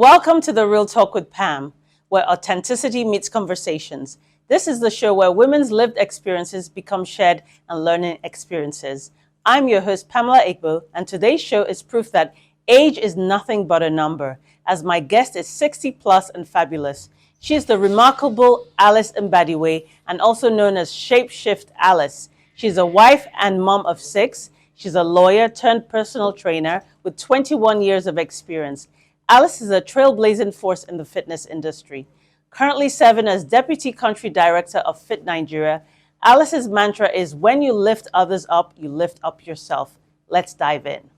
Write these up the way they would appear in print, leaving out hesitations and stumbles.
Welcome to The Real Talk with Pam, where authenticity meets conversations. This is the show where women's lived experiences become shared and learning experiences. I'm your host, Pamela Igbo, and today's show is proof that age is nothing but a number, as my guest is 60 plus and fabulous. She is the remarkable Alice Mbadiwe, and also known as Shapeshift Alice. She's a wife and mom of 6. She's a lawyer turned personal trainer with 21 years of experience. Alice is a trailblazing force in the fitness industry. Currently serving as Deputy Country Director of Fit Nigeria, Alice's mantra is, when you lift others up, you lift up yourself. Let's dive in.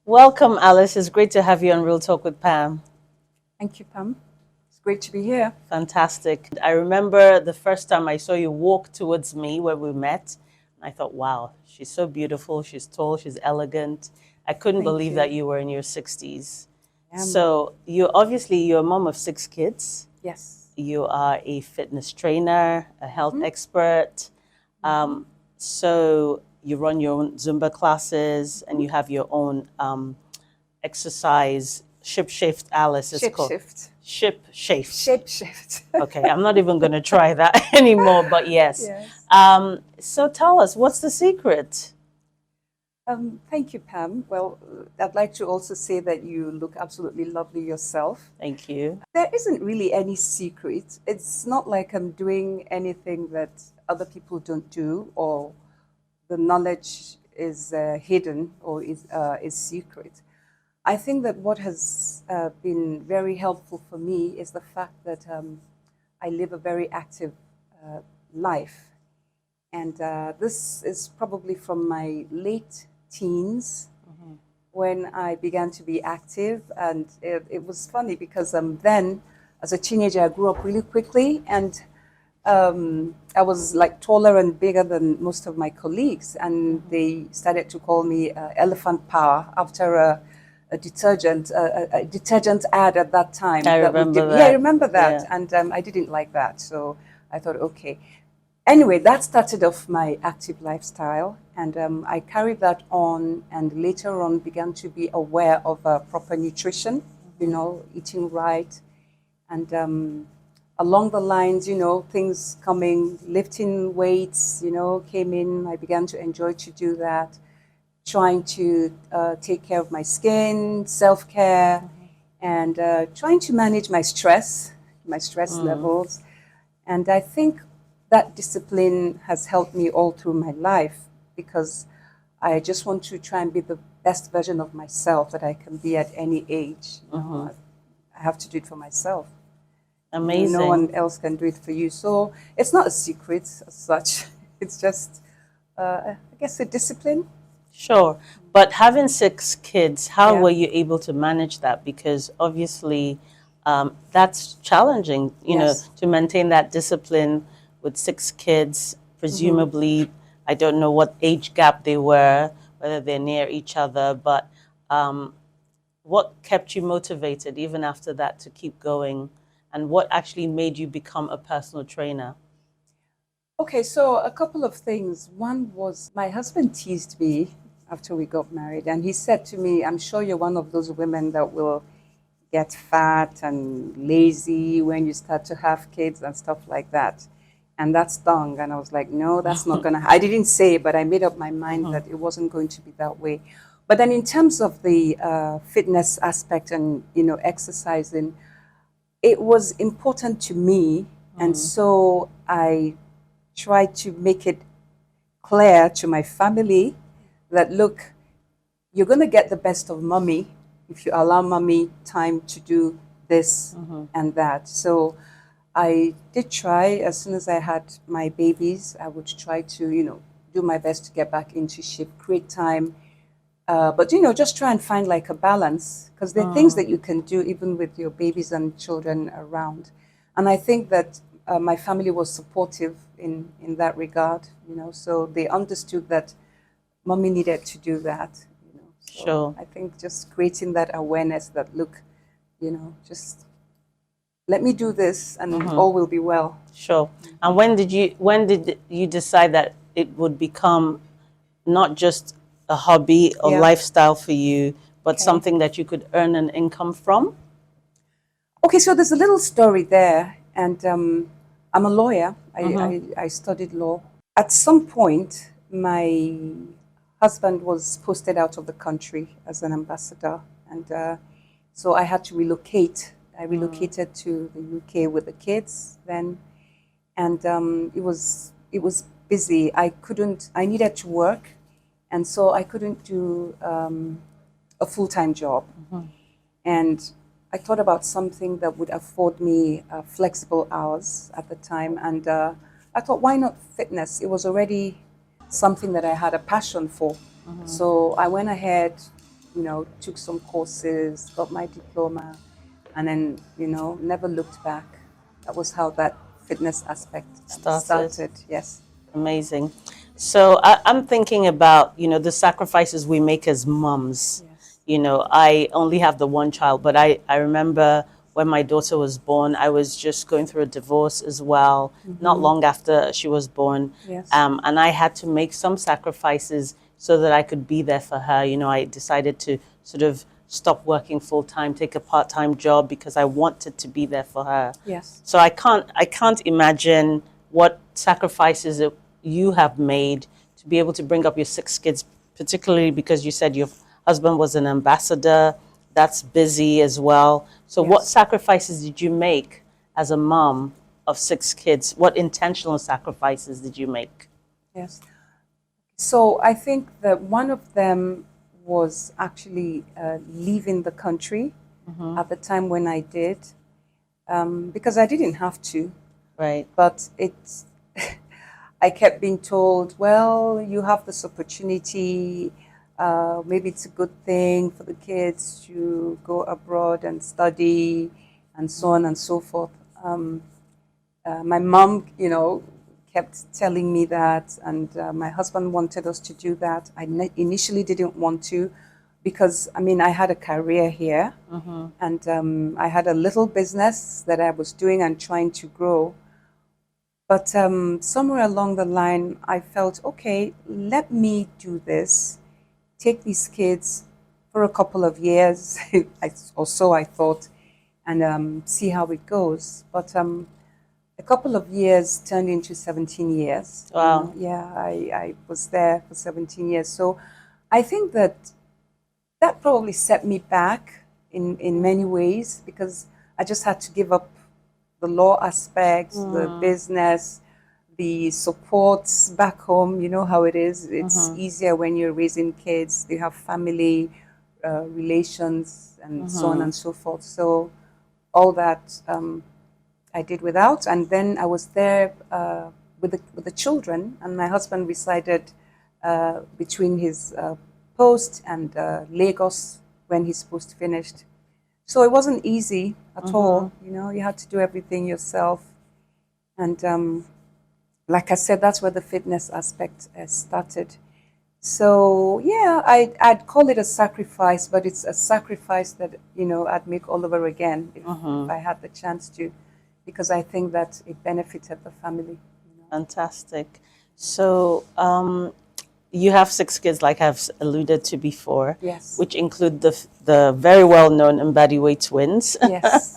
Welcome, Alice. It's great to have you on Real Talk with Pam. Thank you, Pam. It's great to be here. Fantastic. I remember the first time I saw you walk towards me when we met. I thought, wow, she's so beautiful. She's tall. She's elegant. I couldn't believe that you were in your 60s. So you're a mom of 6 kids. Yes. You are a fitness trainer, a health expert. So you run your own Zumba classes and you have your own exercise. Shapeshift Alice is called. Shapeshift. Shapeshift. Okay, I'm not even going to try that anymore, but yes. So tell us, what's the secret? Thank you, Pam. Well, I'd like to also say that you look absolutely lovely yourself. Thank you. There isn't really any secret. It's not like I'm doing anything that other people don't do, or the knowledge is hidden or is secret. I think that what has been very helpful for me is the fact that I live a very active life. And this is probably from my late teens when I began to be active. And it was funny because then, as a teenager, I grew up really quickly. And I was like taller and bigger than most of my colleagues. And they started to call me Elephant Power after a detergent ad at that time. I remember that. Yeah, I remember that. Yeah. And I didn't like that. So I thought, okay. Anyway, that started off my active lifestyle, and I carried that on, and later on began to be aware of proper nutrition, eating right. And along the lines, things coming, lifting weights, came in. I began to enjoy to do that, trying to take care of my skin, self-care, and trying to manage my stress levels. And I think that discipline has helped me all through my life, because I just want to try and be the best version of myself that I can be at any age. I have to do it for myself. Amazing. No one else can do it for you. So it's not a secret as such. It's just, I guess, a discipline. Sure. But having 6 kids, how were you able to manage that? Because obviously that's challenging, to maintain that discipline with 6 kids. Presumably, I don't know what age gap they were, whether they're near each other, but what kept you motivated even after that to keep going? And what actually made you become a personal trainer? Okay, so a couple of things. One was my husband teased me after we got married, and he said to me, I'm sure you're one of those women that will get fat and lazy when you start to have kids and stuff like that. And that stung, and I was like, no, that's not gonna, I didn't say, but I made up my mind that it wasn't going to be that way. But then in terms of the fitness aspect and, exercising, it was important to me. And so I tried to make it clear to my family that, look, you're gonna get the best of mommy if you allow mommy time to do this and that. So I did try. As soon as I had my babies, I would try to, do my best to get back into shape, create time. But, just try and find like a balance, because there are things that you can do even with your babies and children around. And I think that my family was supportive in that regard, so they understood that mommy needed to do that. So Sure. I think just creating that awareness that, look, just let me do this and all will be well. Sure. And when did you decide that it would become not just a hobby or lifestyle for you, but something that you could earn an income from? Okay, so there's a little story there, and I'm a lawyer. I studied law. At some point, my husband was posted out of the country as an ambassador, and so I had to relocate. I relocated to the UK with the kids then, and it was busy. I needed to work, and so I couldn't do a full-time job. And I thought about something that would afford me flexible hours at the time, and I thought, why not fitness? It was already something that I had a passion for. So I went ahead, took some courses, got my diploma, and then, never looked back. That was how that fitness aspect started. Yes. Amazing. So I'm thinking about, the sacrifices we make as moms. Yes. I only have the one child, but I remember when my daughter was born, I was just going through a divorce as well, not long after she was born. Yes. And I had to make some sacrifices so that I could be there for her. I decided to sort of stop working full-time, take a part-time job because I wanted to be there for her. Yes. So I can't imagine what sacrifices you have made to be able to bring up your 6 kids, particularly because you said your husband was an ambassador. That's busy as well. So Yes. what sacrifices did you make as a mom of 6 kids? What intentional sacrifices did you make? Yes. So I think that one of them was actually leaving the country at the time when I did, because I didn't have to. Right. But I kept being told, well, you have this opportunity. Maybe it's a good thing for the kids to go abroad and study, and so on and so forth. My mom, kept telling me that, and my husband wanted us to do that. I initially didn't want to, because I had a career here, and I had a little business that I was doing and trying to grow. But somewhere along the line, I felt, okay, let me do this, take these kids for a couple of years, or so I thought, and see how it goes. But a couple of years turned into 17 years. Wow. I was there for 17 years. So I think that probably set me back in many ways, because I just had to give up the law aspects, the business, the supports back home. You know how it is. It's easier when you're raising kids. You have family relations and so on and so forth. So all that I did without. And then I was there with the children, and my husband resided between his post and Lagos when his post finished. So it wasn't easy at all. You had to do everything yourself. And like I said, that's where the fitness aspect started. So yeah, I'd call it a sacrifice, but it's a sacrifice that, I'd make all over again if I had the chance to, because I think that it benefited the family. Fantastic. So you have 6 kids, like I've alluded to before. Yes. Which include the very well-known Mbadiwe twins. Yes.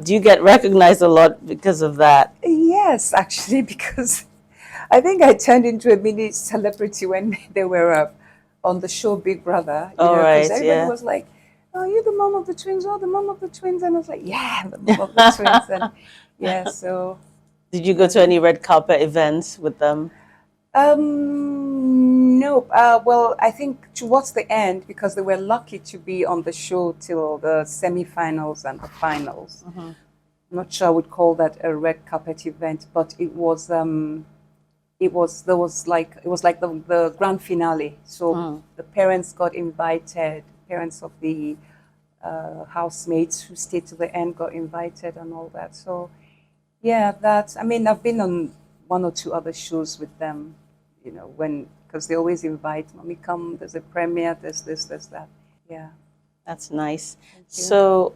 Do you get recognized a lot because of that? Yes, actually, because I think I turned into a mini celebrity when they were on the show Big Brother. Because everybody was like, "Oh, you're the mom of the twins. Oh, the mom of the twins." And I was like, "Yeah, I'm the mom of the twins." And yeah, so. Did you go to any red carpet events with them? No. Well, I think towards the end, because they were lucky to be on the show till the semi-finals and the finals. I'm not sure I would call that a red carpet event, but it was like the grand finale. So the parents got invited, parents of the housemates who stayed to the end got invited and all that. So yeah, I've been on 1 or 2 other shows with them, because they always invite, "Mommy, come, there's a premiere, there's this, there's that." Yeah. That's nice. So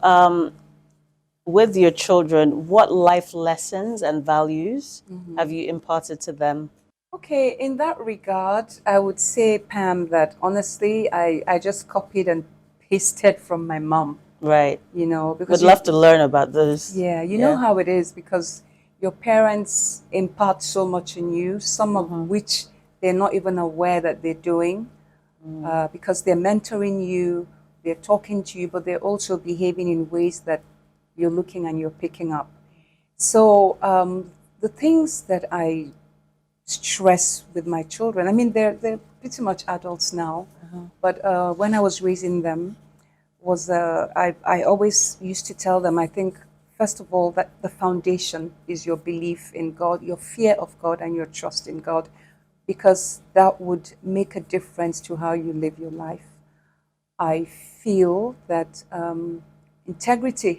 with your children, what life lessons and values have you imparted to them? Okay, in that regard, I would say, Pam, that honestly, I just copied and pasted from my mom, Right. you know, Would because love to learn about those. yeah, you know how it is, because your parents impart so much in you, some of which they're not even aware that they're doing, because they're mentoring you, they're talking to you, but they're also behaving in ways that you're looking and you're picking up. So the things that I stress with my children, I mean, they're pretty much adults now, but when I was raising them, was I always used to tell them, I think, first of all, that the foundation is your belief in God, your fear of God, and your trust in God, because that would make a difference to how you live your life. I feel that integrity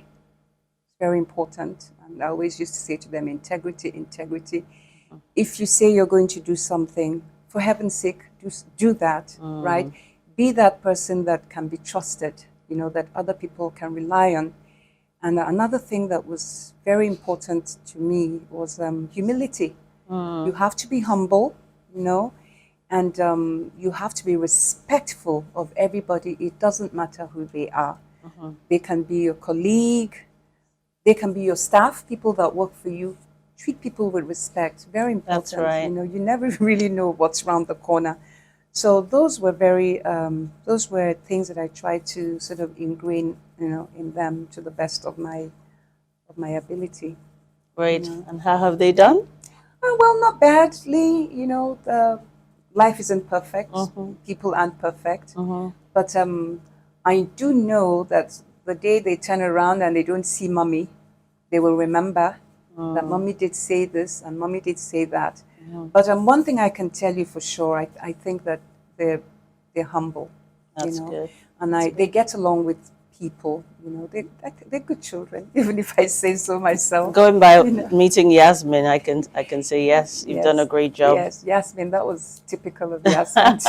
is very important, and I always used to say to them, integrity, integrity. If you say you're going to do something, for heaven's sake, do that, right? Be that person that can be trusted, you know, that other people can rely on. And another thing that was very important to me was humility. You have to be humble, you know, and you have to be respectful of everybody. It doesn't matter who they are. They can be your colleague, they can be your staff, people that work for you. Treat people with respect. Very important. That's right. You know, you never really know what's around the corner. So those were those were things that I tried to sort of ingrain, you know, in them to the best of my ability. Great. And how have they done? Well, not badly. You know, life isn't perfect. People aren't perfect. But I do know that the day they turn around and they don't see mommy, they will remember that mommy did say this and mommy did say that. But one thing I can tell you for sure, I think that they're humble. That's you know? good. And they get along with people. You know, they're good children, even if I say so myself. Going by meeting Yasmin, I can say yes, you've done a great job. Yes, Yasmin, that was typical of Yasmin.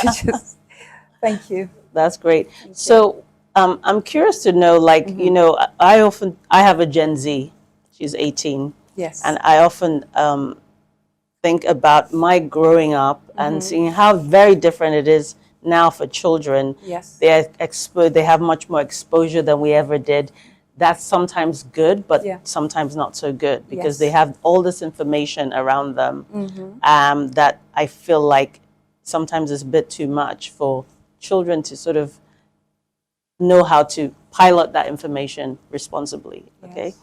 Thank you. That's great. So I'm curious to know, like, you know, I have a Gen Z. She's 18. Yes. And I often think about my growing up and seeing how very different it is now for children. Yes. They have much more exposure than we ever did. That's sometimes good, but sometimes not so good, because they have all this information around them that I feel like sometimes is a bit too much for children to sort of know how to pilot that information responsibly. Okay.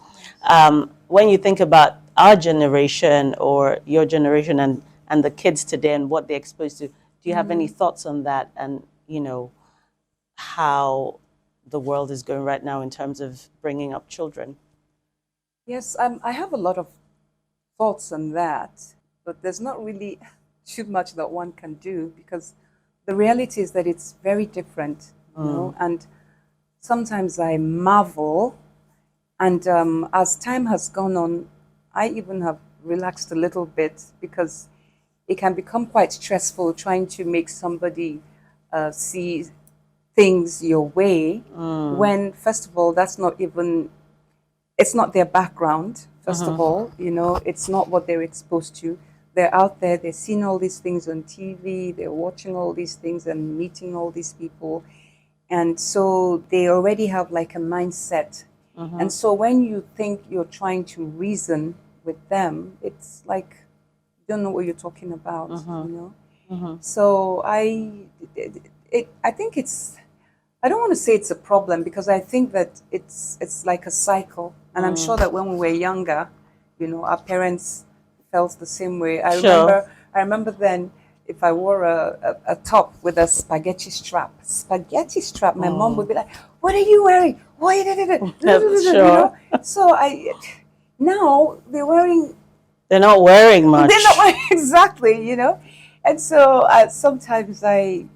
When you think about our generation or your generation and the kids today and what they're exposed to, do you have any thoughts on that, and, you know, how the world is going right now in terms of bringing up children? Yes, I have a lot of thoughts on that, but there's not really too much that one can do, because the reality is that it's very different, you know, and sometimes I marvel. And as time has gone on, I even have relaxed a little bit, because it can become quite stressful trying to make somebody see things your way when, first of all, it's not their background, first of all, you know, it's not what they're exposed to. They're out there, they're seeing all these things on TV, they're watching all these things and meeting all these people. And so they already have like a mindset. And so when you think you're trying to reason with them, it's like you don't know what you're talking about, you know. So I think I don't want to say it's a problem, because I think that it's like a cycle. And I'm sure that when we were younger, you know, our parents felt the same way. I remember then, if I wore a top with a spaghetti strap, my mom would be like, "What are you wearing? Why did it?" You know? So now they're not wearing much. They're not wearing, exactly, you know. And so sometimes I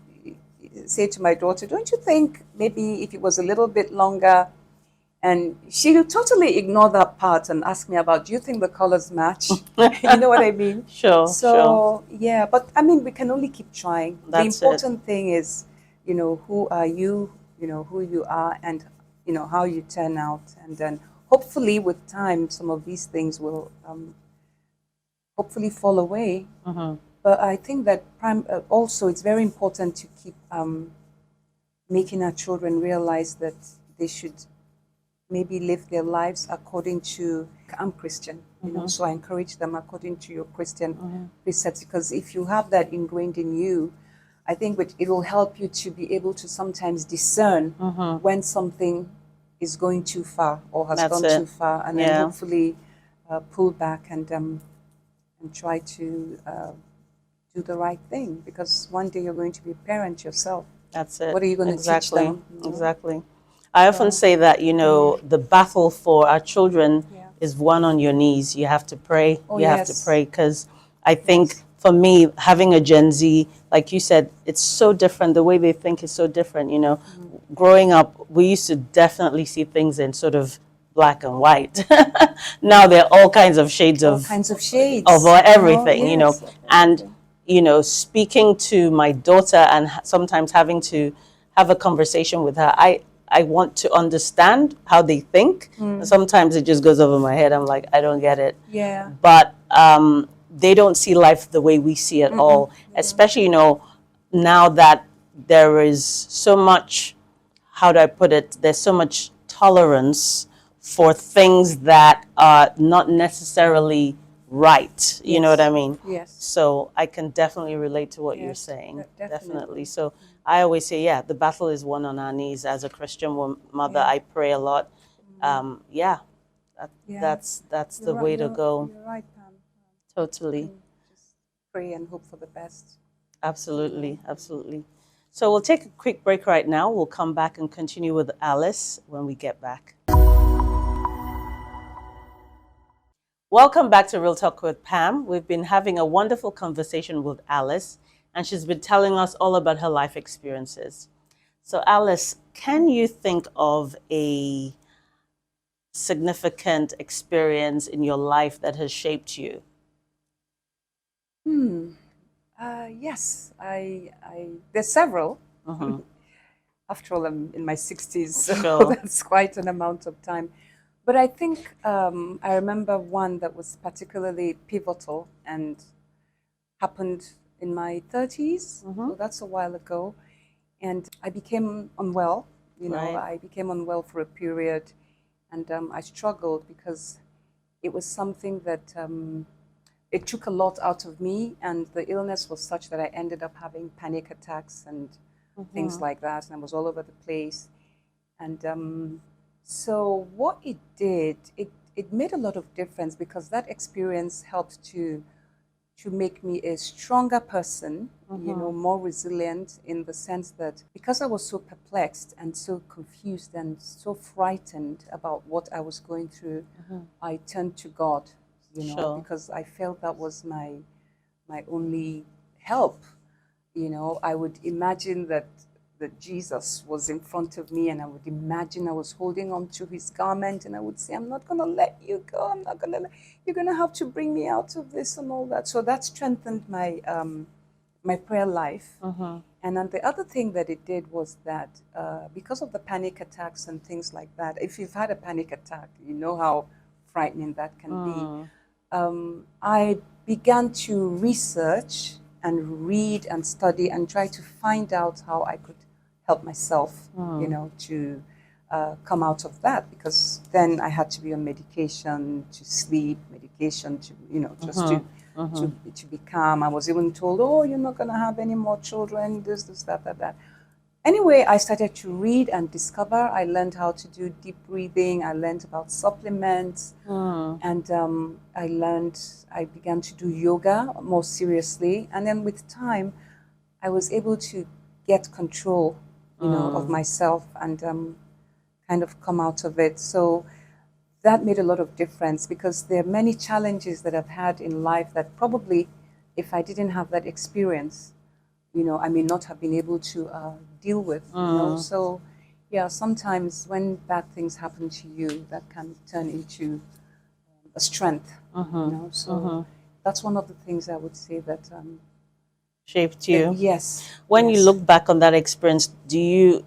say to my daughter, "Don't you think maybe if it was a little bit longer?" And she'll totally ignore that part and ask me about, do you think the colors match? You know what I mean? So, yeah, but I mean, we can only keep trying. The important thing is, you know, who are you, you know, who you are, and, you know, how you turn out. And then hopefully with time, some of these things will hopefully fall away. But I think that also it's very important to keep making our children realize that they should maybe live their lives according to, I'm Christian, you know, so I encourage them according to your Christian precepts, because if you have that ingrained in you, I think it will help you to be able to sometimes discern when something is going too far or has gone too far, and then hopefully pull back and try to do the right thing, because one day you're going to be a parent yourself. That's it. What are you going to teach them? Exactly. I often say that, you know, the battle for our children is won on your knees. You have to pray. You have to pray, because I think for me, having a Gen Z, like you said, it's so different. The way they think is so different. You know, growing up, we used to definitely see things in sort of black and white. Now there are all kinds of shades of everything. You know, and you know, speaking to my daughter and sometimes having to have a conversation with her, I want to understand how they think. Sometimes it just goes over my head. I'm like, I don't get it. Yeah. But they don't see life the way we see it all. Especially, you know, now that there is so much, how do I put it? There's so much tolerance for things that are not necessarily right. You know what I mean? Yes. So I can definitely relate to what you're saying. Definitely. So I always say, yeah, the battle is won on our knees. As a Christian mother, I pray a lot. That's the way to go. You're right, Pam. Totally. Just pray and hope for the best. Absolutely. Absolutely. So we'll take a quick break right now. We'll come back and continue with Alice when we get back. Welcome back to Real Talk with Pam. We've been having a wonderful conversation with Alice, and she's been telling us all about her life experiences. So Alice, can you think of a significant experience in your life that has shaped you? Yes, there's several. After all, I'm in my 60s, so that's quite an amount of time. But I think I remember one that was particularly pivotal and happened in my 30s. So that's a while ago. And I became unwell. You know, I became unwell for a period, and I struggled because it was something that it took a lot out of me, and the illness was such that I ended up having panic attacks and things like that, and I was all over the place. And so what it did, it made a lot of difference, because that experience helped to make me a stronger person, you know, more resilient, in the sense that because I was so perplexed and so confused and so frightened about what I was going through, I turned to God, you know, because I felt that was my only help. You know, I would imagine that Jesus was in front of me, and I would imagine I was holding on to his garment, and I would say, I'm not going to let you go. I'm not going to, you're going to have to bring me out of this and all that. So that strengthened my my prayer life. And then the other thing that it did was that because of the panic attacks and things like that, if you've had a panic attack, you know how frightening that can be. I began to research and read and study and try to find out how I could help myself, you know, to come out of that, because then I had to be on medication to sleep, medication to, you know, just to be calm. I was even told, oh, you're not going to have any more children, this, that. Anyway, I started to read and discover. I learned how to do deep breathing. I learned about supplements. And I began to do yoga more seriously. And then with time, I was able to get control, you know, of myself and kind of come out of it. So that made a lot of difference, because there are many challenges that I've had in life that probably, if I didn't have that experience, you know, I may not have been able to deal with, you know. So, yeah, sometimes when bad things happen to you, that can turn into a strength, you know. So that's one of the things I would say that shaped you. Yes. When you look back on that experience,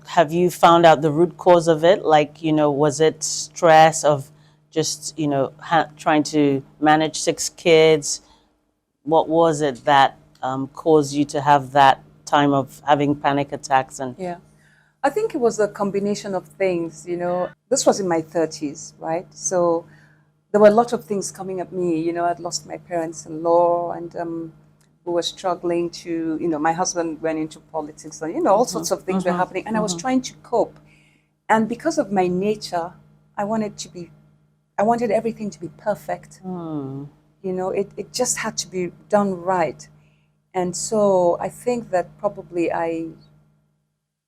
have you found out the root cause of it? Like, you know, was it stress of just, you know, trying to manage 6 kids? What was it that caused you to have that time of having panic attacks? And I think it was a combination of things, you know. This was in my 30s, right? So there were a lot of things coming at me. You know, I'd lost my parents-in-law, and we were struggling to, you know, my husband went into politics, and, you know, all sorts of things were happening, and I was trying to cope. And because of my nature, I wanted everything to be perfect. You know, it just had to be done right. And so I think that probably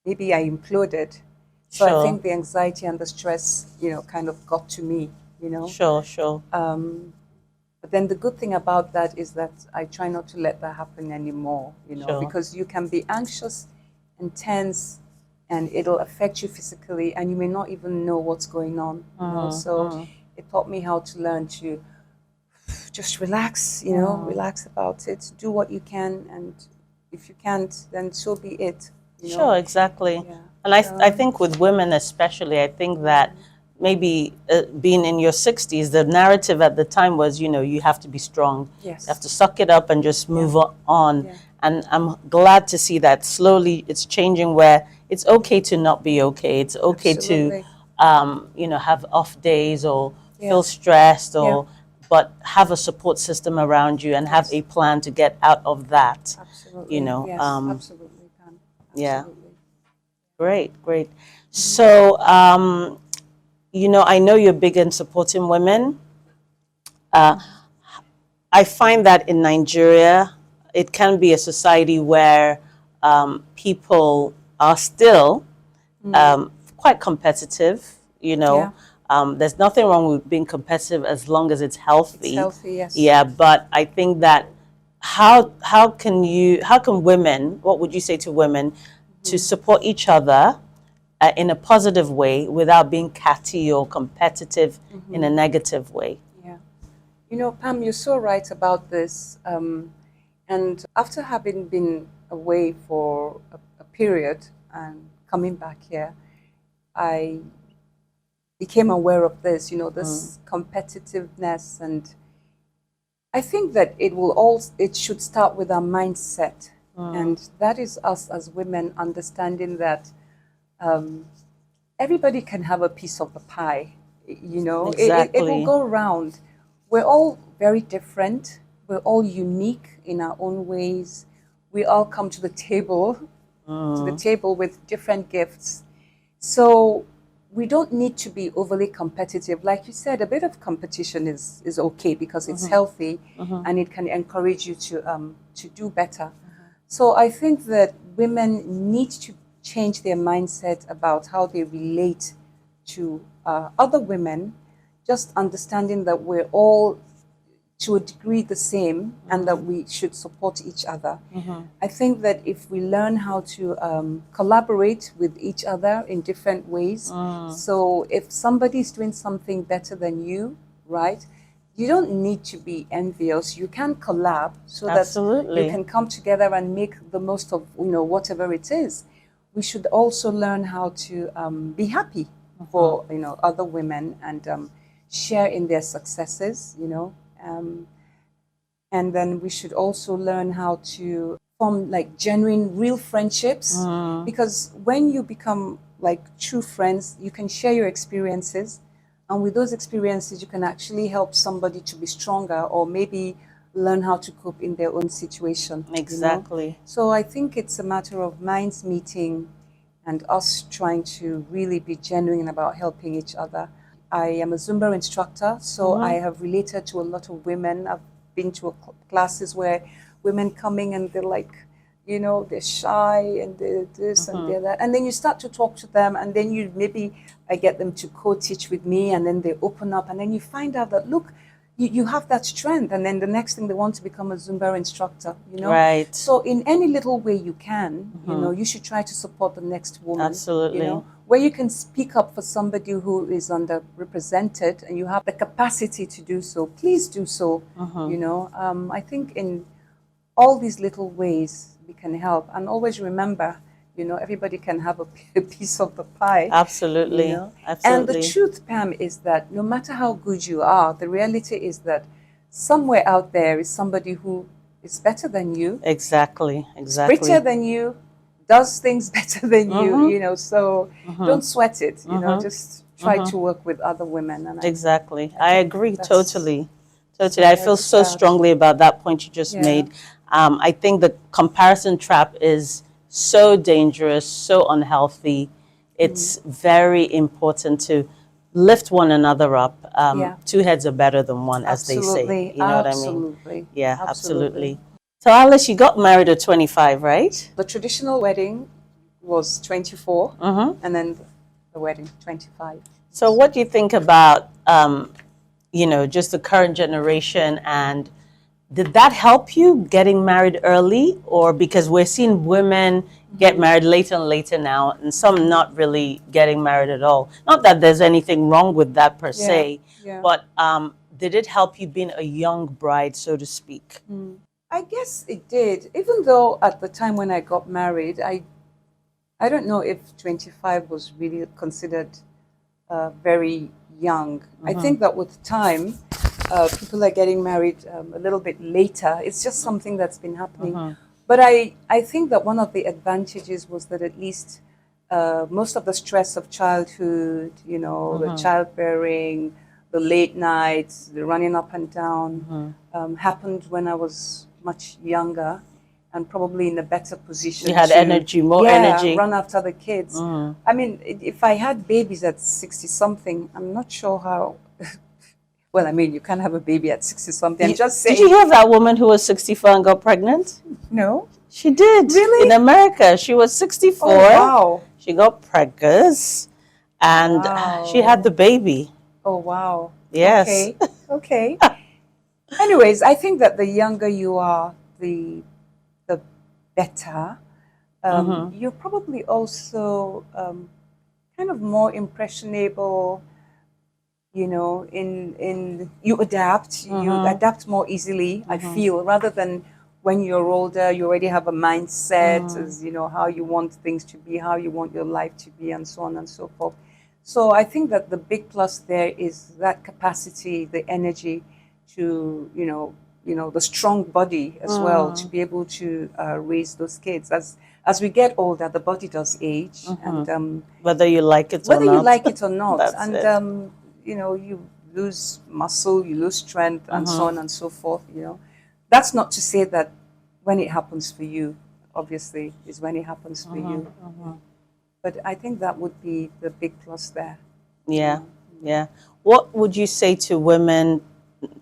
maybe I imploded. So I think the anxiety and the stress, you know, kind of got to me, you know. Sure. But then the good thing about that is that I try not to let that happen anymore, you know, because you can be anxious and tense, and it'll affect you physically, and you may not even know what's going on. You know? So it taught me how to learn to just relax, you know, relax about it, do what you can, and if you can't, then so be it. You know? Sure, exactly. Yeah. And I think with women especially, I think that maybe being in your 60s, the narrative at the time was, you know, you have to be strong. Yes. You have to suck it up and just move on. Yeah. And I'm glad to see that slowly it's changing, where it's okay to not be okay. It's okay Absolutely. to, you know, have off days or feel stressed, or but have a support system around you and have a plan to get out of that. Absolutely. You know, Yes, absolutely, Pam. yeah. Absolutely. Great. So, you know, I know you're big in supporting women. I find that in Nigeria, it can be a society where people are still quite competitive. You know, there's nothing wrong with being competitive as long as it's healthy. It's healthy, yes. Yeah, but I think that how can women? What would you say to women to support each other in a positive way without being catty or competitive in a negative way? Yeah. You know, Pam, you're so right about this. And after having been away for a period and coming back here, I became aware of this, you know, this competitiveness. And I think that it should start with our mindset. And that is us as women understanding that everybody can have a piece of the pie, you know. Exactly. It will go round. We're all very different. We're all unique in our own ways. We all come to the table with different gifts. So we don't need to be overly competitive. Like you said, a bit of competition is okay because it's healthy and it can encourage you to do better. So I think that women need to change their mindset about how they relate to other women, just understanding that we're all to a degree the same and that we should support each other. I think that if we learn how to collaborate with each other in different ways, so if somebody is doing something better than you, right, you don't need to be envious. You can collab so that you can come together and make the most of, you know, whatever it is. We should also learn how to be happy for, you know, other women and share in their successes, you know. And then we should also learn how to form like genuine, real friendships, because when you become like true friends, you can share your experiences, and with those experiences, you can actually help somebody to be stronger or maybe learn how to cope in their own situation. Exactly. You know? So I think it's a matter of minds meeting and us trying to really be genuine about helping each other. I am a Zumba instructor, so I have related to a lot of women. I've been to classes where women coming and they're like, you know, they're shy and they're this and they're that. And then you start to talk to them, and then I get them to co-teach with me, and then they open up, and then you find out that, look, you have that strength, and then the next thing they want to become a Zumba instructor, you know? Right. So in any little way you can, you know, you should try to support the next woman. Absolutely. You know? Where you can speak up for somebody who is underrepresented and you have the capacity to do so, please do so. You know, I think in all these little ways we can help. And always remember, you know, everybody can have a piece of the pie. Absolutely. You know? Absolutely. And the truth, Pam, is that no matter how good you are, the reality is that somewhere out there is somebody who is better than you. Exactly. Richer than you, does things better than you, you know, so don't sweat it, you know, just try to work with other women. And Exactly. I agree that's totally. Totally. I feel so strongly about that point you just made. I think the comparison trap is so dangerous, so unhealthy. It's very important to lift one another up. Two heads are better than one, as they say. You know what I mean? Absolutely. Yeah, absolutely. So Alice, you got married at 25, right? The traditional wedding was 24, and then the wedding 25. So what do you think about, you know, just the current generation, and did that help you getting married early, or because we're seeing women get married later and later now, and some not really getting married at all? Not that there's anything wrong with that per se, but did it help you being a young bride, so to speak? I guess it did, even though at the time when I got married, I don't know if 25 was really considered very young. I think that with time, people are getting married a little bit later. It's just something that's been happening. But I think that one of the advantages was that at least most of the stress of childhood, you know, the childbearing, the late nights, the running up and down, happened when I was much younger and probably in a better position. You had energy, more energy. Run after the kids. I mean, if I had babies at 60-something, I'm not sure how... Well, I mean, you can't have a baby at 60-something. I'm just saying... Did you hear of that woman who was 64 and got pregnant? No. She did. Really? In America. She was 64. Oh, wow. She got preggers and she had the baby. Oh, wow. Yes. Okay. Okay. Anyways, I think that the younger you are, the better. You're probably also kind of more impressionable, you know, in you adapt. You adapt more easily, I feel, rather than when you're older, you already have a mindset as, you know, how you want things to be, how you want your life to be, and so on and so forth. So I think that the big plus there is that capacity, the energy to, you know, the strong body as well, to be able to raise those kids. As we get older, the body does age, and whether you like it or not. Whether you like it or not, That's you know, you lose muscle, you lose strength, and so on and so forth. You know, that's not to say that when it happens for you, obviously, is when it happens for you. But I think that would be the big plus there. Yeah, yeah. What would you say to women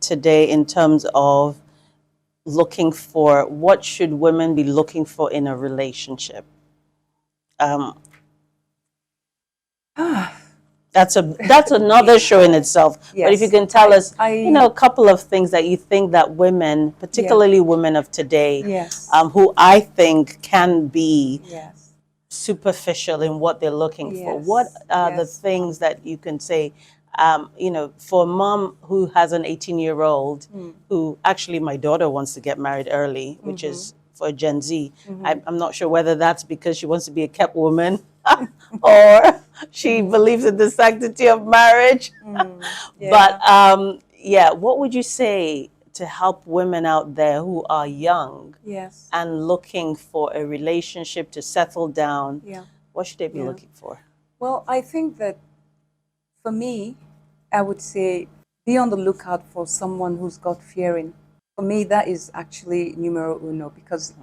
today in terms of looking for, what should women be looking for in a relationship? That's another show in itself. Yes. But if you can tell us, you know, a couple of things that you think that women, particularly women of today, who I think can be superficial in what they're looking for. What are the things that you can say, you know, for a mom who has an 18-year-old, who actually my daughter wants to get married early, which is for Gen Z. I'm not sure whether that's because she wants to be a kept woman or she believes in the sanctity of marriage. But yeah, what would you say to help women out there who are young and looking for a relationship to settle down? What should they be looking for? Well, I think that for me, I would say be on the lookout for someone who's God-fearing. For me, that is actually numero uno, because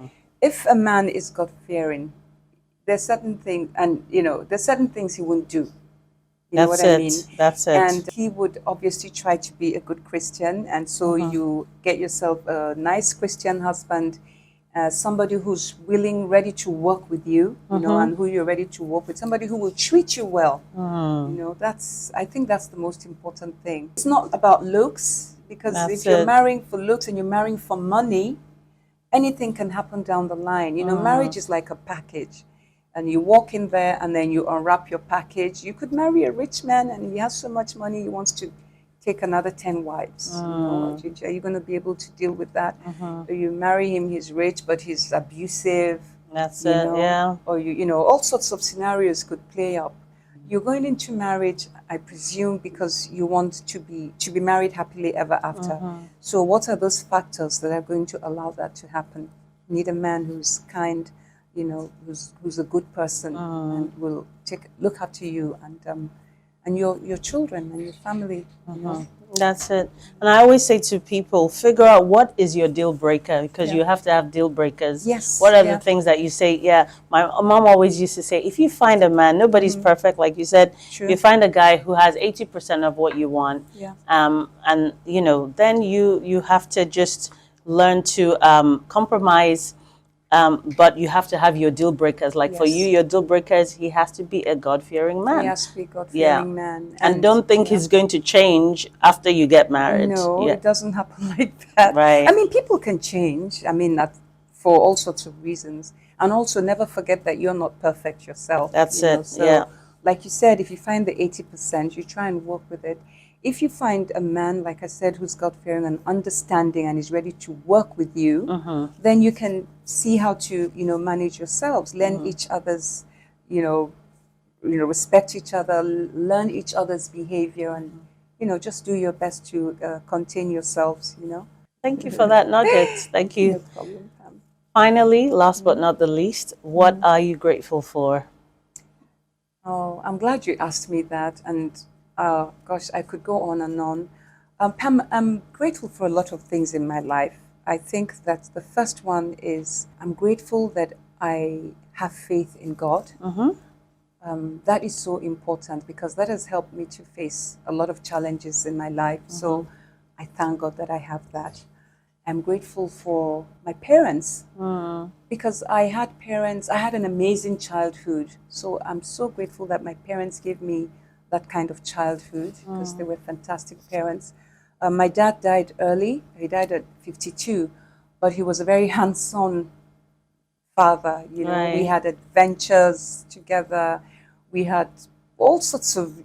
if a man is God-fearing, there's certain things, and you know, there's certain things he won't do. You know what I mean? That's it. And he would obviously try to be a good Christian, and so you get yourself a nice Christian husband, somebody who's willing, ready to work with you, you know, and who you're ready to work with, somebody who will treat you well. You know, I think that's the most important thing. It's not about looks, because if you're marrying for looks and you're marrying for money, anything can happen down the line. You know, marriage is like a package. And you walk in there and then you unwrap your package. You could marry a rich man and he has so much money, he wants to take another 10 wives. You know, are you going to be able to deal with that? Or you marry him, he's rich, but he's abusive. That's it, yeah. Or, you know, all sorts of scenarios could play up. You're going into marriage, I presume, because you want to be married happily ever after. So what are those factors that are going to allow that to happen? You need a man who's kind, who's a good person and will look after you and your children and your family. That's it. And I always say to people, figure out what is your deal breaker, because you have to have deal breakers. Yes. What are the things that you say? Yeah, my mom always used to say, if you find a man, nobody's perfect, like you said. True. You find a guy who has 80% of what you want. Yeah. And then you have to just learn to compromise. But you have to have your deal breakers. Like for you, your deal breakers, he has to be a God-fearing man. He has to be a God-fearing man. And don't think he's going to change after you get married. No, it doesn't happen like that. Right. I mean, people can change. I mean, for all sorts of reasons. And also never forget that you're not perfect yourself. That's it. So, like you said, if you find the 80%, you try and work with it. If you find a man, like I said, who's God-fearing and understanding and is ready to work with you, then you can see how to, manage yourselves, learn each other's, respect each other, learn each other's behavior, and, just do your best to contain yourselves, Thank you for that nugget. Thank you. No problem, Pam. Finally, last but not the least, what are you grateful for? Oh, I'm glad you asked me that. And gosh, I could go on and on. Pam, I'm grateful for a lot of things in my life. I think that the first one is I'm grateful that I have faith in God. That is so important because that has helped me to face a lot of challenges in my life. So I thank God that I have that. I'm grateful for my parents because I had an amazing childhood. So I'm so grateful that my parents gave me that kind of childhood because they were fantastic parents. My dad died early. He died at 52, but he was a very hands-on father. We had adventures together. We had all sorts of,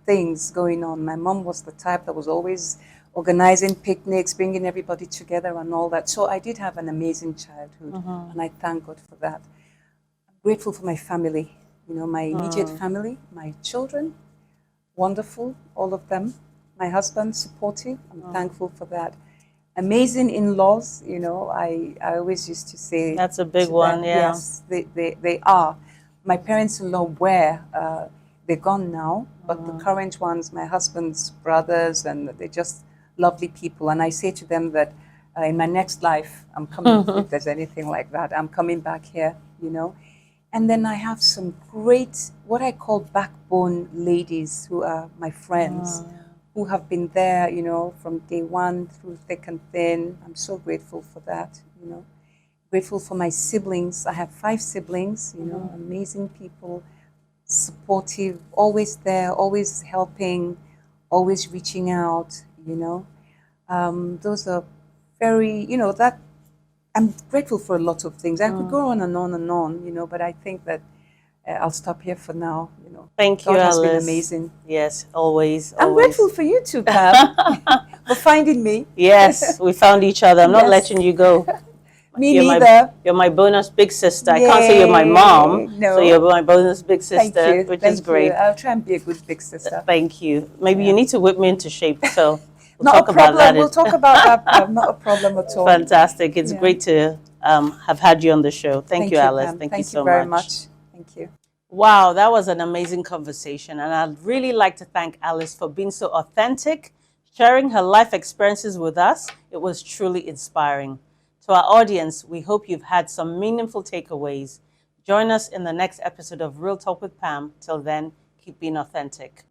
things going on. My mom was the type that was always organizing picnics, bringing everybody together and all that. So I did have an amazing childhood, and I thank God for that. I'm grateful for my family, my immediate family, my children, wonderful, all of them. My husband, supportive. I'm thankful for that. Amazing in-laws, I always used to say. That's a big one, yeah. Yes, they are. My parents-in-law were, they're gone now, but the current ones, my husband's brothers, and they're just lovely people. And I say to them that in my next life, I'm coming, if there's anything like that, I'm coming back here, And then I have some great, what I call backbone ladies who are my friends, who have been there, from day one through thick and thin. I'm so grateful for that, Grateful for my siblings. I have 5 siblings, amazing people, supportive, always there, always helping, always reaching out, Those are very, that I'm grateful for a lot of things. I could go on and on and on, but I think that I'll stop here for now. Thank you, God Alice. has been amazing. Yes, always. I'm grateful for you too, Pam, for finding me. Yes, we found each other. I'm not letting you go. Me neither. You're my bonus big sister. I can't say you're my mom, no. so you're my bonus big sister, which is great. I'll try and be a good big sister. Thank you. Maybe you need to whip me into shape, so we'll Not talk a problem. about that. We'll talk about that. Not a problem at all. Fantastic. It's great to have had you on the show. Thank you, Alice. Pam. Thank you so very much. Thank you. Wow, that was an amazing conversation. And I'd really like to thank Alice for being so authentic, sharing her life experiences with us. It was truly inspiring. To our audience, we hope you've had some meaningful takeaways. Join us in the next episode of Real Talk with Pam. Till then, keep being authentic.